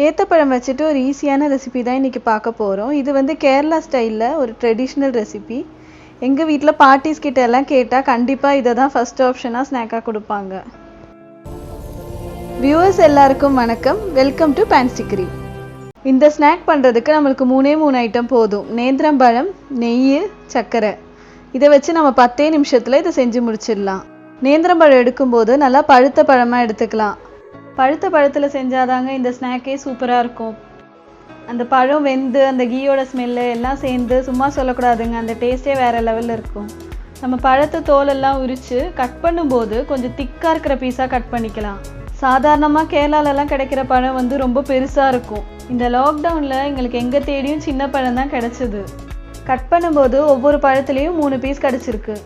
ஏத்தப்பழம் வச்சுட்டு ஒரு ஈஸியான ரெசிபி தான் இன்றைக்கி பார்க்க போகிறோம். இது வந்து கேரளா ஸ்டைலில் ஒரு ட்ரெடிஷ்னல் ரெசிபி. எங்கள் வீட்டில் பார்ட்டிஸ் கிட்ட எல்லாம் கேட்டால் கண்டிப்பாக இதை தான் ஃபஸ்ட் ஆப்ஷனாக ஸ்நாக்காக கொடுப்பாங்க. வியூவர்ஸ் எல்லாருக்கும் வணக்கம், வெல்கம் டு Panstickry. இந்த ஸ்நாக் பண்ணுறதுக்கு நம்மளுக்கு மூணே ஐட்டம் போதும். நேந்திரம் பழம், நெய், சர்க்கரை. இதை வச்சு நம்ம 10 நிமிஷத்தில் இதை செஞ்சு முடிச்சிடலாம். நேந்திரம் பழம் எடுக்கும்போது நல்லா பழுத்த பழமாக எடுத்துக்கலாம். பழுத்த பழத்தில் செஞ்சாதாங்க இந்த ஸ்நாக்கே சூப்பராக இருக்கும். அந்த பழம் வெந்து அந்த கீயோட ஸ்மெல்லு எல்லாம் சேர்ந்து சும்மா சொல்லக்கூடாதுங்க, அந்த டேஸ்ட்டே வேறு லெவலில் இருக்கும். நம்ம பழத்தை தோலெல்லாம் உரித்து கட் பண்ணும்போது கொஞ்சம் திக்காக இருக்கிற பீஸாக கட் பண்ணிக்கலாம். சாதாரணமாக கேரளாலெல்லாம் கிடைக்கிற பழம் வந்து ரொம்ப பெருசாக இருக்கும். இந்த லாக்டவுனில் எங்களுக்கு எங்கே தேடியும் சின்ன பழம் தான் கிடச்சிது. கட் பண்ணும்போது ஒவ்வொரு பழத்துலேயும் 3 பீஸ் கிடச்சிருக்கு.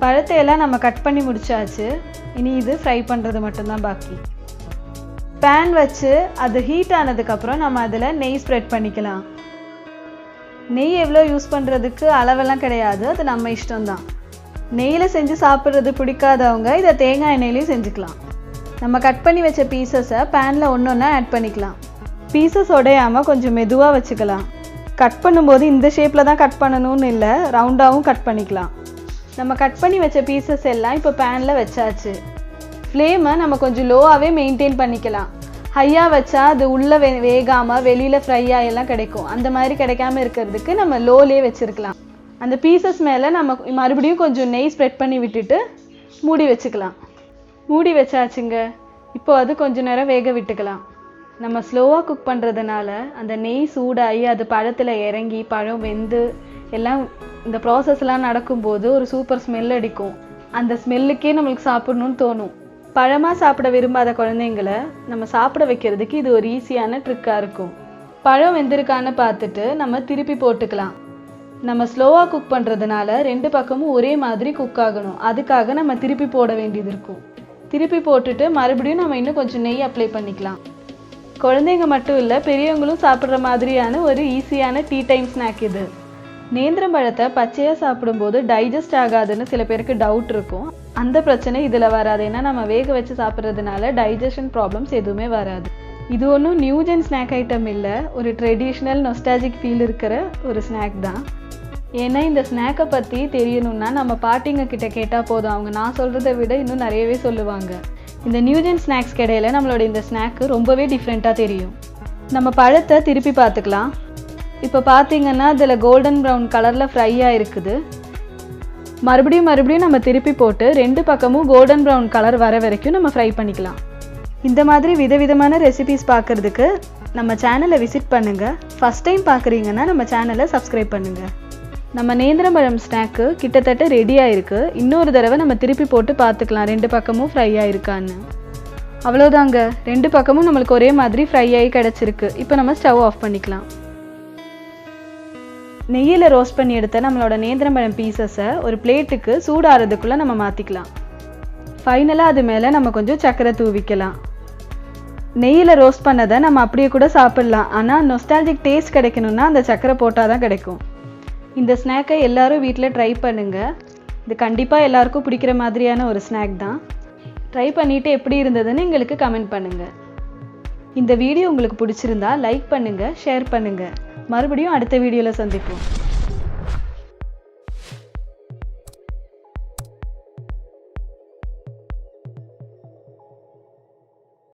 பழத்தை எல்லாம் நம்ம கட் பண்ணி முடிச்சாச்சு. இனி இது ஃப்ரை பண்ணுறது மட்டும்தான் பாக்கி. பேன் வச்சு அது ஹீட் ஆனதுக்கப்புறம் நம்ம அதில் நெய் ஸ்ப்ரெட் பண்ணிக்கலாம். நெய் எவ்வளோ யூஸ் பண்ணுறதுக்கு அளவெல்லாம் கிடையாது, அது நம்ம இஷ்டம்தான். நெய்யில் செஞ்சு சாப்பிட்றது பிடிக்காதவங்க இதை தேங்காய் எண்ணெயிலையும் செஞ்சுக்கலாம். நம்ம கட் பண்ணி வச்ச பீசஸை பேனில் ஒன்றா ஆட் பண்ணிக்கலாம். பீசஸ் உடையாமல் கொஞ்சம் மெதுவாக வச்சுக்கலாம். கட் பண்ணும்போது இந்த ஷேப்பில் தான் கட் பண்ணணும்னு இல்லை, ரவுண்டாகவும் கட் பண்ணிக்கலாம். நம்ம கட் பண்ணி வச்ச பீசஸ் எல்லாம் இப்போ பேனில் வச்சாச்சு. ஃப்ளேமை நம்ம கொஞ்சம் லோவாகவே மெயின்டைன் பண்ணிக்கலாம். ஹையாக வச்சா அது உள்ளே வேகாமல் வெளியில் ஃப்ரை ஆகலாம் கிடைக்கும். அந்த மாதிரி கிடைக்காம இருக்கிறதுக்கு நம்ம லோலே வச்சுருக்கலாம். அந்த பீசஸ் மேலே நம்ம மறுபடியும் கொஞ்சம் நெய் ஸ்ப்ரெட் பண்ணி விட்டுட்டு மூடி வச்சுக்கலாம். மூடி வச்சாச்சுங்க. இப்போ அது கொஞ்சம் நேரம் வேக விட்டுக்கலாம். நம்ம ஸ்லோவாக குக் பண்ணுறதுனால அந்த நெய் சூடாகி அது பழத்தில் இறங்கி பழம் வெந்து எல்லாம் இந்த ப்ராசஸ்லாம் நடக்கும்போது ஒரு சூப்பர் ஸ்மெல் அடிக்கும். அந்த ஸ்மெல்லுக்கே நம்மளுக்கு சாப்பிட்ணுன்னு தோணும். பழமாக சாப்பிட விரும்பாத குழந்தைங்களை நம்ம சாப்பிட வைக்கிறதுக்கு இது ஒரு ஈஸியான ட்ரிக்காக இருக்கும். பழம் வெந்திருக்கான்னு பார்த்துட்டு நம்ம திருப்பி போட்டுக்கலாம். நம்ம ஸ்லோவாக குக் பண்ணுறதுனால 2 பக்கமும் ஒரே மாதிரி குக் ஆகணும். அதுக்காக நம்ம திருப்பி போட வேண்டியது இருக்கும். திருப்பி போட்டுட்டு மறுபடியும் நம்ம இன்னும் கொஞ்சம் நெய் அப்ளை பண்ணிக்கலாம். குழந்தைங்க மட்டும் இல்லை, பெரியவங்களும் சாப்பிட்ற மாதிரியான ஒரு ஈஸியான டீ டைம் ஸ்நாக் இது. நேந்திரம் பழத்தை பச்சையாக சாப்பிடும்போது டைஜஸ்ட் ஆகாதுன்னு சில பேருக்கு டவுட் இருக்கும். அந்த பிரச்சனை இதில் வராது. ஏன்னா நம்ம வேக வச்சு சாப்பிட்றதுனால டைஜஷன் ப்ராப்ளம்ஸ் எதுவுமே வராது. இது ஒன்றும் நியூஜென் ஸ்நாக் ஐட்டம் இல்லை, ஒரு ட்ரெடிஷ்னல் நொஸ்டாலஜிக் ஃபீல் இருக்கிற ஒரு ஸ்நாக் தான். ஏன்னா இந்த ஸ்நாக்கை பற்றி தெரியணும்னா நம்ம பாட்டிங்க கிட்ட கேட்டால் போதும், அவங்க நான் சொல்கிறத விட இன்னும் நிறையவே சொல்லுவாங்க. இந்த நியூஜென் ஸ்நாக்ஸ் கடையில் நம்மளோட இந்த ஸ்நாக்கு ரொம்பவே டிஃப்ரெண்ட்டாக தெரியும். நம்ம பழத்தை திருப்பி பார்த்துக்கலாம். இப்போ பார்த்தீங்கன்னா அதில் கோல்டன் ப்ரௌன் கலரில் ஃப்ரை ஆகிருக்குது. மறுபடியும் நம்ம திருப்பி போட்டு 2 பக்கமும் கோல்டன் ப்ரௌன் கலர் வர வரைக்கும் நம்ம ஃப்ரை பண்ணிக்கலாம். இந்த மாதிரி விதவிதமான ரெசிபிஸ் பார்க்குறதுக்கு நம்ம சேனலை விசிட் பண்ணுங்கள். ஃபஸ்ட் டைம் பார்க்குறீங்கன்னா நம்ம சேனலை சப்ஸ்கிரைப் பண்ணுங்கள். நம்ம நேந்திரம் பழம் ஸ்நாக்கு கிட்டத்தட்ட ரெடி ஆகிருக்கு. இன்னொரு தடவை நம்ம திருப்பி போட்டு பார்த்துக்கலாம் 2 பக்கமும் ஃப்ரை ஆகிருக்கான்னு. அவ்வளோதாங்க, 2 பக்கமும் நம்மளுக்கு ஒரே மாதிரி ஃப்ரை ஆகி கிடச்சிருக்கு. இப்போ நம்ம ஸ்டவ் ஆஃப் பண்ணிக்கலாம். நெய்யில் ரோஸ்ட் பண்ணி எடுத்த நம்மளோட நேந்திரம் பழம் பீசஸை ஒரு பிளேட்டுக்கு சூடாகிறதுக்குள்ளே நம்ம மாற்றிக்கலாம். ஃபைனலாக அது மேலே நம்ம கொஞ்சம் சர்க்கரை தூவிக்கலாம். நெய்யில் ரோஸ்ட் பண்ணதை நம்ம அப்படியே கூட சாப்பிட்லாம். ஆனால் நொஸ்டாலஜிக் டேஸ்ட் கிடைக்கணும்னா அந்த சர்க்கரை போட்டால் தான் கிடைக்கும். இந்த ஸ்நாக்கை எல்லோரும் வீட்டில் ட்ரை பண்ணுங்கள். இது கண்டிப்பாக எல்லாருக்கும் பிடிக்கிற மாதிரியான ஒரு ஸ்நாக் தான். ட்ரை பண்ணிவிட்டு எப்படி இருந்ததுன்னு எங்களுக்கு கமெண்ட் பண்ணுங்கள். இந்த வீடியோ உங்களுக்கு பிடிச்சிருந்தா லைக் பண்ணுங்கள், ஷேர் பண்ணுங்கள். மறுபடியும் அடுத்த வீடியோவில் சந்திப்போம்.